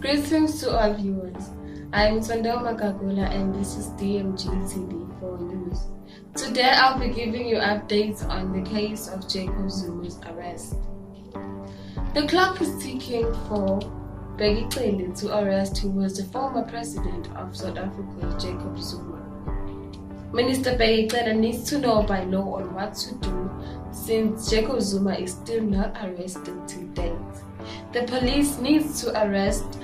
Greetings to all viewers. I am Sondoma Gagula and this is DMG TV4 News. Today I'll be giving you updates on the case of Jacob Zuma's arrest. The clock is ticking for Begiceli to arrest who was the former president of South Africa, Jacob Zuma. Minister Begiceli needs to know by law on what to do since Jacob Zuma is still not arrested to date. The police needs to arrest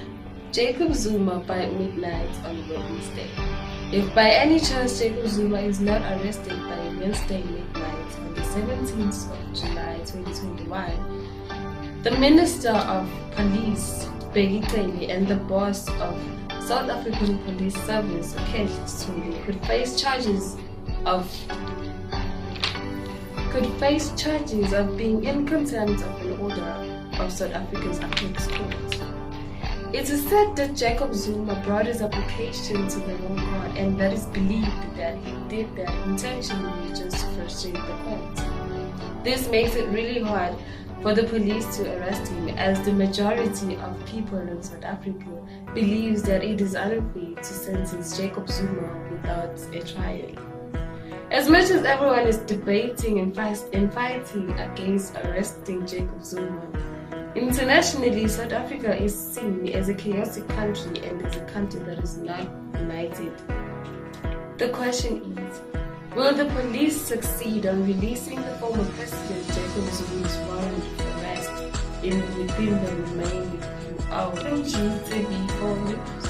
Jacob Zuma by midnight on Wednesday. If by any chance Jacob Zuma is not arrested by Wednesday midnight on the 17th of July 2021, the Minister of Police, Begiceli, and the boss of South African Police Service, could face charges of being in contempt of an order of South Africa's Apex Court. It is said that Jacob Zuma brought his application to the wrong court, and that is believed that he did that intentionally just to frustrate the court. This makes it really hard for the police to arrest him, as the majority of people in South Africa believes that it is unfair to sentence Jacob Zuma without a trial. As much as everyone is debating and fighting against arresting Jacob Zuma, internationally, South Africa is seen as a chaotic country and as a country that is not united. The question is, will the police succeed on releasing the former president Jacob Zuma's warrant of arrest within the remaining few hours? TV4 News.